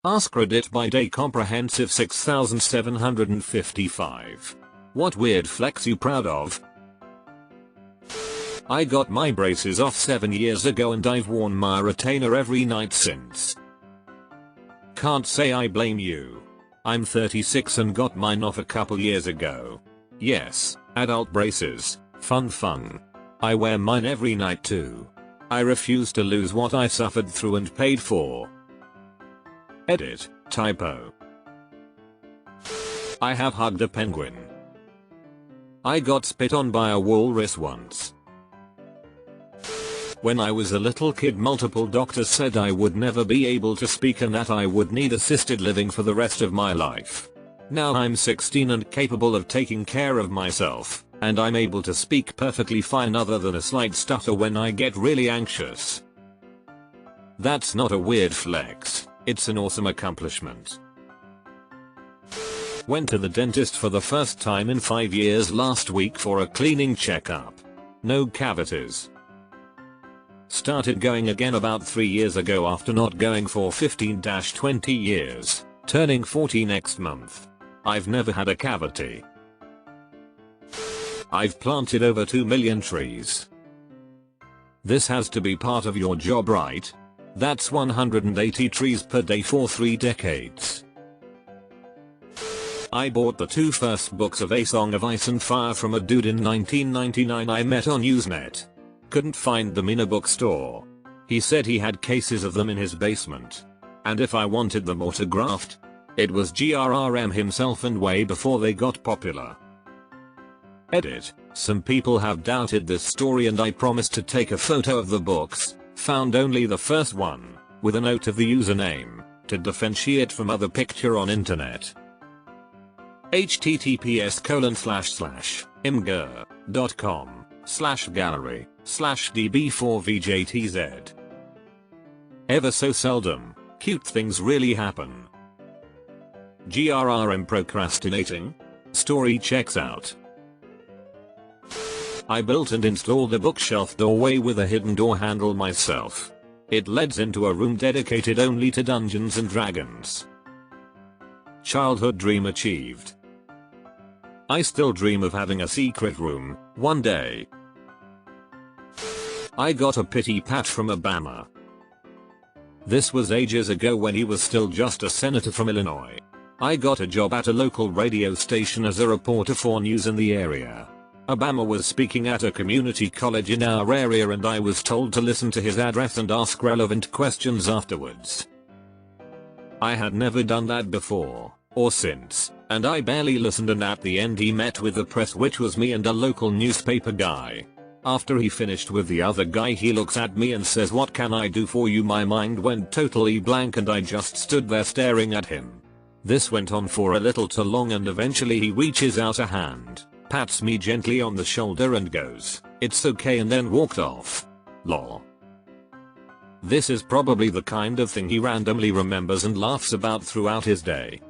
AskReddit by day comprehensive 6755. What weird flex you proud of? I got my braces off 7 years ago and I've worn my retainer every night since. Can't say I blame you. I'm 36 and got mine off a couple years ago. Yes, adult braces, fun. I wear mine every night too. I refuse to lose what I suffered through and paid for. Edit, typo. I have hugged a penguin. I got spit on by a walrus once. When I was a little kid, multiple doctors said I would never be able to speak and that I would need assisted living for the rest of my life. Now I'm 16 and capable of taking care of myself, and I'm able to speak perfectly fine other than a slight stutter when I get really anxious. That's not a weird flex, it's an awesome accomplishment. Went to the dentist for the first time in 5 years last week for a cleaning checkup. No cavities. Started going again about 3 years ago after not going for 15-20 years, turning 40 next month. I've never had a cavity. I've planted over 2 million trees. This has to be part of your job, right? That's 180 trees per day for 3 decades. I bought the 2 first books of A Song of Ice and Fire from a dude in 1999 I met on Usenet. Couldn't find them in a bookstore. He said he had cases of them in his basement. And if I wanted them autographed, it was GRRM himself and way before they got popular. Edit, some people have doubted this story and I promised to take a photo of the books, found only the first one, with a note of the username, to differentiate from other picture on internet. https://imgur.com/gallery/db4vjtz. Ever so seldom, cute things really happen. GRRM procrastinating? Story checks out. I built and installed a bookshelf doorway with a hidden door handle myself. It leads into a room dedicated only to Dungeons and Dragons. Childhood dream achieved. I still dream of having a secret room, one day. I got a pity pat from Obama. This was ages ago when he was still just a senator from Illinois. I got a job at a local radio station as a reporter for news in the area. Obama was speaking at a community college in our area and I was told to listen to his address and ask relevant questions afterwards. I had never done that before, or since, and I barely listened, and at the end he met with the press, which was me and a local newspaper guy. After he finished with the other guy, he looks at me and says, "What can I do for you?" My mind went totally blank and I just stood there staring at him. This went on for a little too long and eventually he reaches out a hand, pats me gently on the shoulder and goes, "It's okay," and then walked off. Lol. This is probably the kind of thing he randomly remembers and laughs about throughout his day.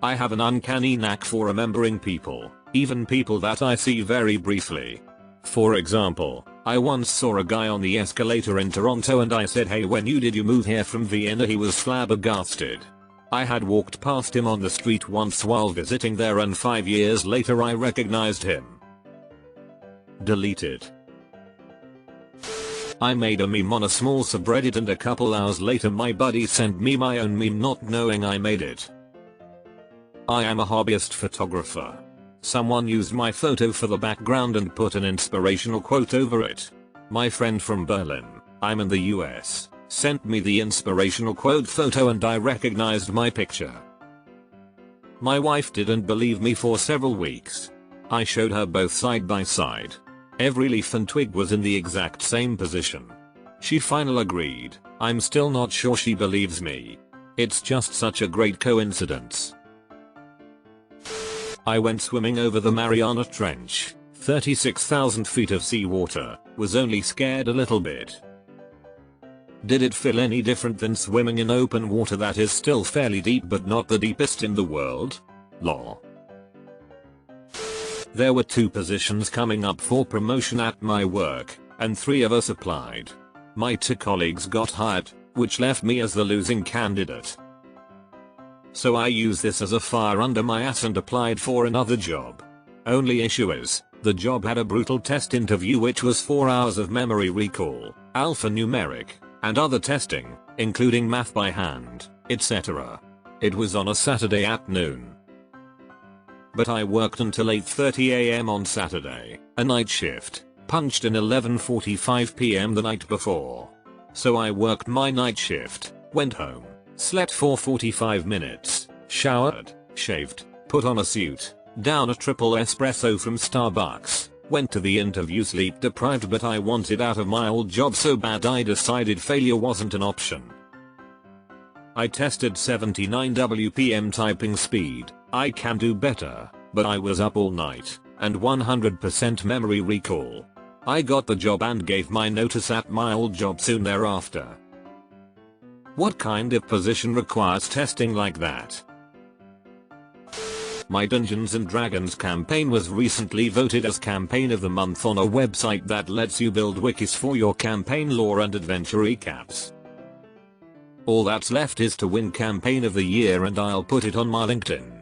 I have an uncanny knack for remembering people, even people that I see very briefly. For example, I once saw a guy on the escalator in Toronto and I said, "Hey, when did you move here from Vienna?" He was flabbergasted. I had walked past him on the street once while visiting there and 5 years later I recognized him. Deleted. I made a meme on a small subreddit and a couple hours later my buddy sent me my own meme not knowing I made it. I am a hobbyist photographer. Someone used my photo for the background and put an inspirational quote over it. My friend from Berlin, I'm in the US, sent me the inspirational quote photo and I recognized my picture. My wife didn't believe me for several weeks. I showed her both side by side. Every leaf and twig was in the exact same position. She finally agreed. I'm still not sure she believes me. It's just such a great coincidence. I went swimming over the Mariana Trench, 36,000 feet of seawater, was only scared a little bit. Did it feel any different than swimming in open water that is still fairly deep but not the deepest in the world? Lol. There were 2 positions coming up for promotion at my work, and 3 of us applied. My 2 colleagues got hired, which left me as the losing candidate. So I used this as a fire under my ass and applied for another job. Only issue is, the job had a brutal test interview which was 4 hours of memory recall, alphanumeric, and other testing, including math by hand, etc. It was on a Saturday at noon. But I worked until 8:30 AM on Saturday, a night shift, punched in 11:45 PM the night before. So I worked my night shift, went home, slept for 45 minutes, showered, shaved, put on a suit, down a triple espresso from Starbucks, went to the interview sleep deprived, but I wanted out of my old job so bad I decided failure wasn't an option. I tested 79 WPM typing speed, I can do better, but I was up all night, and 100% memory recall. I got the job and gave my notice at my old job soon thereafter. What kind of position requires testing like that? My Dungeons & Dragons campaign was recently voted as Campaign of the Month on a website that lets you build wikis for your campaign lore and adventure recaps. All that's left is to win Campaign of the Year and I'll put it on my LinkedIn.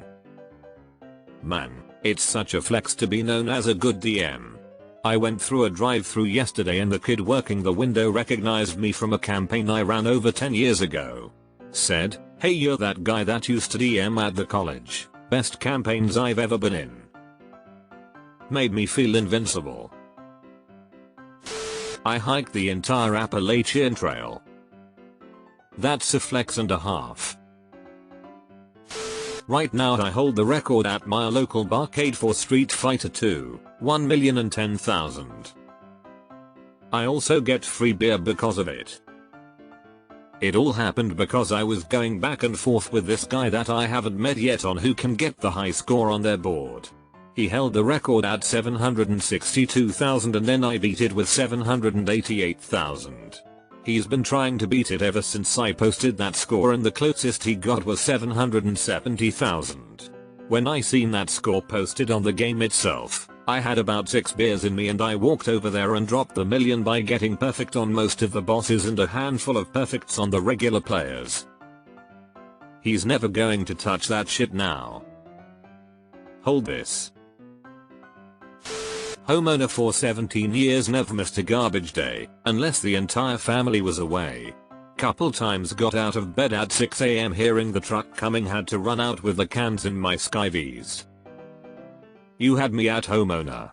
Man, it's such a flex to be known as a good DM. I went through a drive-thru yesterday and the kid working the window recognized me from a campaign I ran over 10 years ago. Said, "Hey, you're that guy that used to DM at the college. Best campaigns I've ever been in." Made me feel invincible. I hiked the entire Appalachian Trail. That's a flex and a half. Right now I hold the record at my local barcade for Street Fighter 2, 1,010,000. I also get free beer because of it. It all happened because I was going back and forth with this guy that I haven't met yet on who can get the high score on their board. He held the record at 762,000 and then I beat it with 788,000. He's been trying to beat it ever since I posted that score and the closest he got was 770,000. When I seen that score posted on the game itself, I had about 6 beers in me and I walked over there and dropped the million by getting perfect on most of the bosses and a handful of perfects on the regular players. He's never going to touch that shit now. Hold this. Homeowner for 17 years never missed a garbage day, unless the entire family was away. Couple times got out of bed at 6 AM hearing the truck coming, had to run out with the cans in my Skyvies. You had me at homeowner.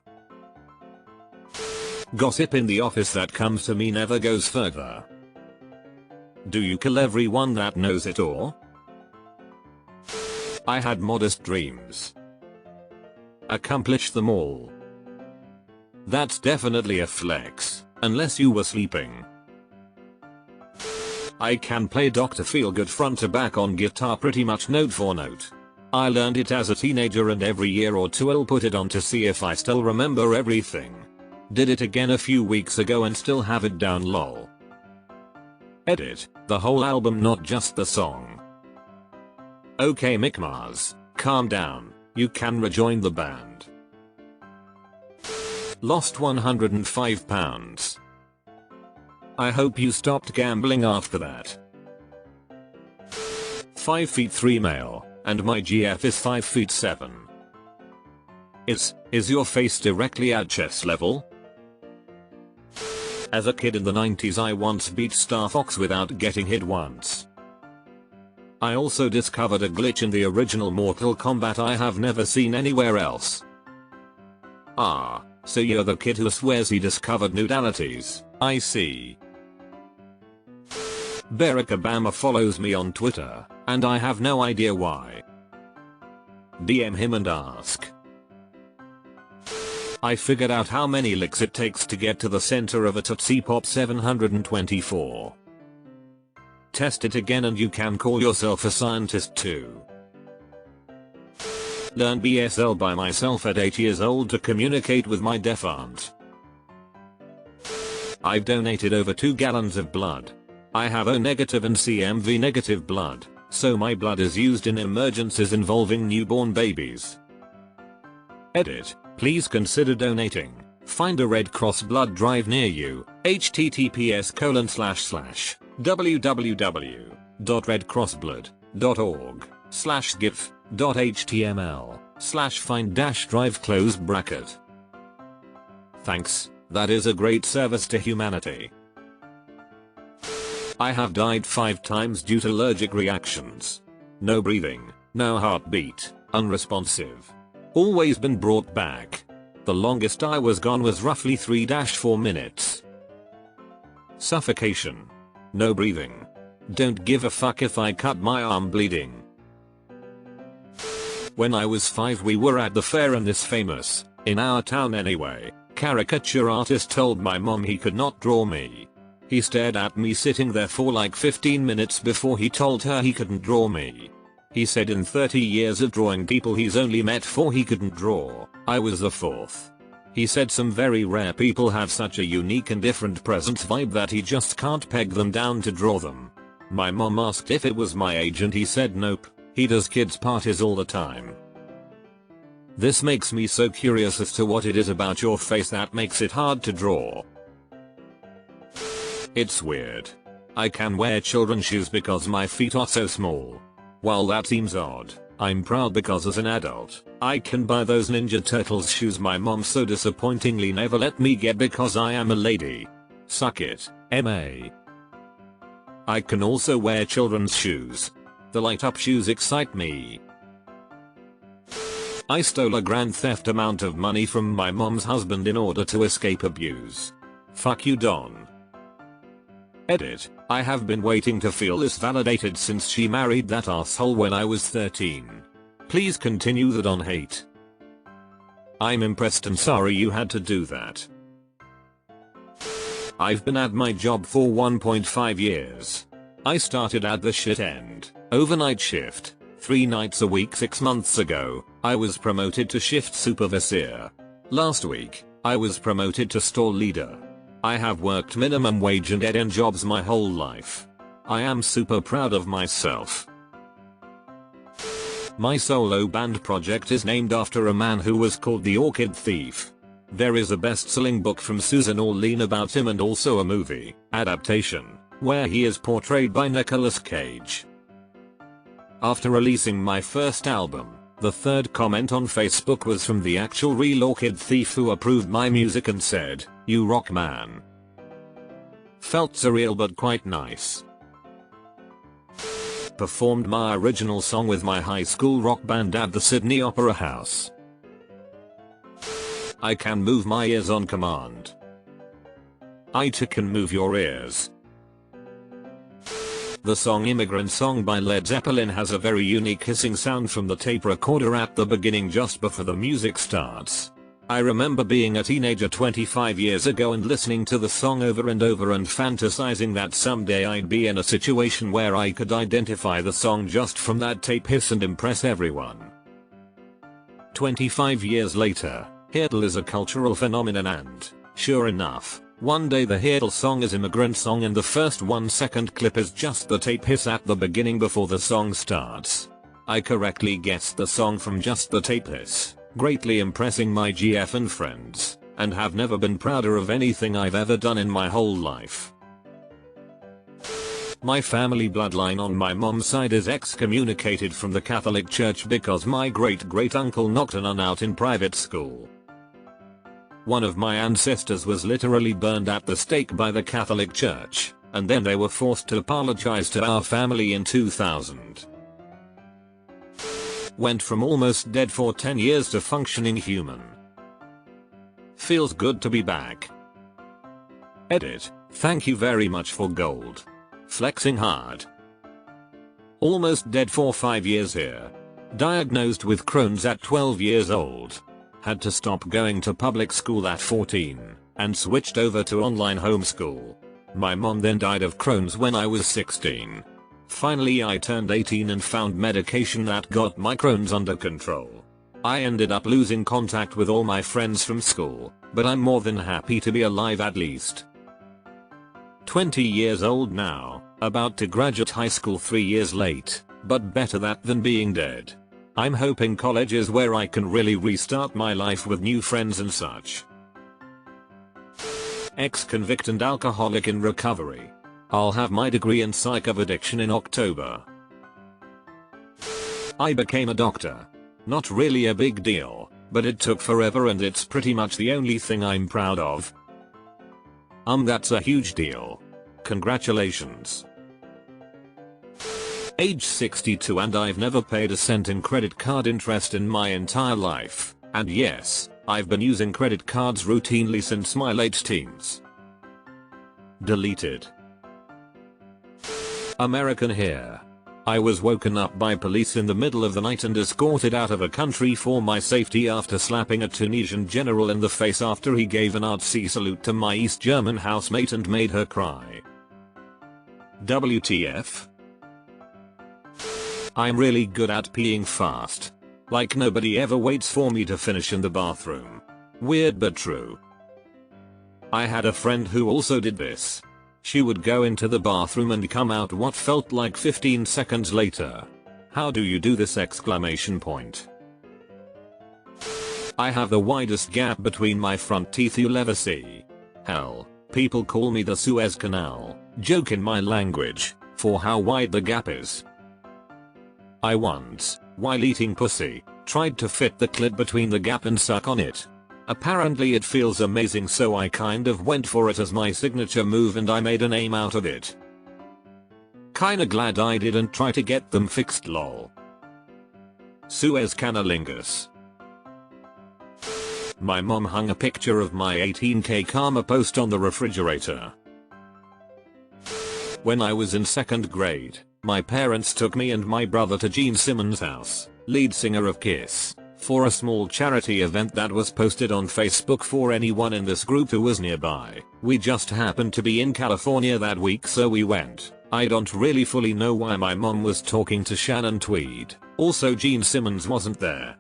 Gossip in the office that comes to me never goes further. Do you kill everyone that knows it or? I had modest dreams. Accomplish them all. That's definitely a flex, unless you were sleeping. I can play Dr. Feelgood front to back on guitar pretty much note for note. I learned it as a teenager and every year or two I'll put it on to see if I still remember everything. Did it again a few weeks ago and still have it down lol. Edit, the whole album not just the song. Okay Mick Mars, calm down, you can rejoin the band. Lost 105 pounds. I hope you stopped gambling after that. 5 feet 3 male, and my GF is 5 feet 7. Is your face directly at chest level? As a kid in the 90s I once beat Star Fox without getting hit once. I also discovered a glitch in the original Mortal Kombat I have never seen anywhere else. Ah, so you're the kid who swears he discovered nudalities, I see. Barack Obama follows me on Twitter, and I have no idea why. DM him and ask. I figured out how many licks it takes to get to the center of a Tootsie Pop 724. Test it again and you can call yourself a scientist too. Learn BSL by myself at 8 years old to communicate with my deaf aunt. I've donated over 2 gallons of blood. I have O negative and CMV negative blood, so my blood is used in emergencies involving newborn babies. Edit, please consider donating. Find a Red Cross blood drive near you, https:// www.redcrossblood.org/gif.html/find-drive. Thanks, that is a great service to humanity. I have died 5 times due to allergic reactions. No breathing, no heartbeat, unresponsive. Always been brought back. The longest I was gone was roughly 3-4 minutes. Suffocation. No breathing. Don't give a fuck if I cut my arm bleeding. When I was 5 we were at the fair and this famous, in our town anyway, caricature artist told my mom he could not draw me. He stared at me sitting there for like 15 minutes before he told her he couldn't draw me. He said in 30 years of drawing people he's only met 4 he couldn't draw, I was the 4th. He said some very rare people have such a unique and different presence vibe that he just can't peg them down to draw them. My mom asked if it was my age and he said nope, he does kids parties all the time. This makes me so curious as to what it is about your face that makes it hard to draw. It's weird. I can wear children's shoes because my feet are so small. While that seems odd, I'm proud because as an adult, I can buy those Ninja Turtles shoes my mom so disappointingly never let me get because I am a lady. Suck it, MA. I can also wear children's shoes. The light up shoes excite me. I stole a grand theft amount of money from my mom's husband in order to escape abuse. Fuck you, Don. Edit. I have been waiting to feel this validated since she married that asshole when I was 13. Please continue the Don hate. I'm impressed and sorry you had to do that. I've been at my job for 1.5 years. I started at the shit end, overnight shift, 3 nights a week 6 months ago. I was promoted to shift supervisor. Last week, I was promoted to store leader. I have worked minimum wage and dead end jobs my whole life. I am super proud of myself. My solo band project is named after a man who was called the Orchid Thief. There is a best-selling book from Susan Orlean about him and also a movie adaptation where he is portrayed by Nicolas Cage. After releasing my first album, the 3rd comment on Facebook was from the actual real Orchid Thief who approved my music and said, "You rock, man." Felt surreal but quite nice. Performed my original song with my high school rock band at the Sydney Opera House. I can move my ears on command. I too can move your ears. The song Immigrant Song by Led Zeppelin has a very unique hissing sound from the tape recorder at the beginning just before the music starts. I remember being a teenager 25 years ago and listening to the song over and over and fantasizing that someday I'd be in a situation where I could identify the song just from that tape hiss and impress everyone. 25 years later, Heardle is a cultural phenomenon and, sure enough, one day the Heardle song is Immigrant Song and the first 1-second clip is just the tape hiss at the beginning before the song starts. I correctly guessed the song from just the tape hiss, greatly impressing my GF and friends, and have never been prouder of anything I've ever done in my whole life. My family bloodline on my mom's side is excommunicated from the Catholic Church because my great-great-uncle knocked a nun out in private school. One of my ancestors was literally burned at the stake by the Catholic Church, and then they were forced to apologize to our family in 2000. Went from almost dead for 10 years to functioning human. Feels good to be back. Edit. Thank you very much for gold. Flexing hard. Almost dead for 5 years here. Diagnosed with Crohn's at 12 years old. Had to stop going to public school at 14, and switched over to online homeschool. My mom then died of Crohn's when I was 16. Finally I turned 18 and found medication that got my Crohn's under control. I ended up losing contact with all my friends from school, but I'm more than happy to be alive at least. 20 years old now, about to graduate high school 3 years late, but better that than being dead. I'm hoping college is where I can really restart my life with new friends and such. Ex-convict and alcoholic in recovery. I'll have my degree in psych of addiction in October. I became a doctor. Not really a big deal, but it took forever and it's pretty much the only thing I'm proud of. That's a huge deal. Congratulations. Age 62 and I've never paid a cent in credit card interest in my entire life, and yes, I've been using credit cards routinely since my late teens. Deleted. American here. I was woken up by police in the middle of the night and escorted out of a country for my safety after slapping a Tunisian general in the face after he gave an artsy salute to my East German housemate and made her cry. WTF? I'm really good at peeing fast. Like nobody ever waits for me to finish in the bathroom. Weird but true. I had a friend who also did this. She would go into the bathroom and come out what felt like 15 seconds later. How do you do this? Exclamation point. I have the widest gap between my front teeth you'll ever see. Hell, people call me the Suez Canal, joke in my language, for how wide the gap is. I once, while eating pussy, tried to fit the clit between the gap and suck on it. Apparently it feels amazing, so I kind of went for it as my signature move and I made a name out of it. Kinda glad I didn't try to get them fixed lol. Suez Canalingus. My mom hung a picture of my 18k karma post on the refrigerator. When I was in 2nd grade, my parents took me and my brother to Gene Simmons' house, lead singer of Kiss, for a small charity event that was posted on Facebook for anyone in this group who was nearby. We just happened to be in California that week, so we went. I don't really fully know why my mom was talking to Shannon Tweed. Also Gene Simmons wasn't there.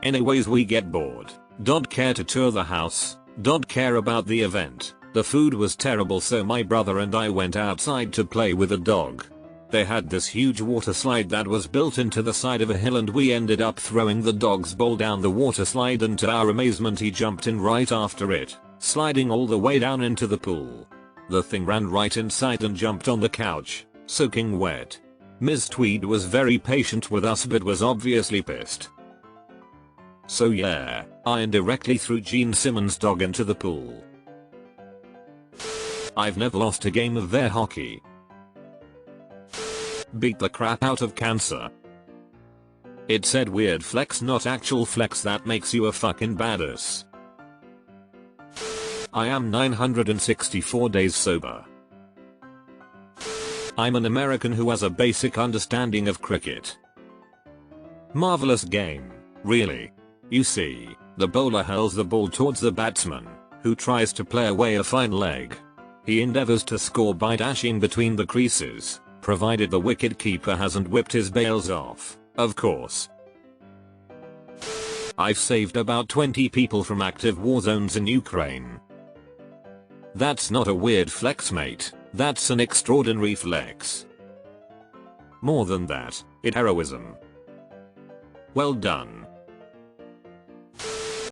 Anyways, we get bored. Don't care to tour the house. Don't care about the event. The food was terrible, so my brother and I went outside to play with a dog. They had this huge water slide that was built into the side of a hill and we ended up throwing the dog's bowl down the water slide, and to our amazement he jumped in right after it, sliding all the way down into the pool. The thing ran right inside and jumped on the couch, soaking wet. Ms. Tweed was very patient with us but was obviously pissed. So yeah, I indirectly threw Gene Simmons' dog into the pool. I've never lost a game of their hockey. Beat the crap out of cancer. It said weird flex, not actual flex, that makes you a fucking badass. I am 964 days sober. I'm an American who has a basic understanding of cricket. Marvelous game, really. You see, the bowler hurls the ball towards the batsman, who tries to play away a fine leg. He endeavors to score by dashing between the creases, provided the wicket-keeper hasn't whipped his bails off, of course. I've saved about 20 people from active war zones in Ukraine. That's not a weird flex, mate, that's an extraordinary flex. More than that, it's heroism. Well done.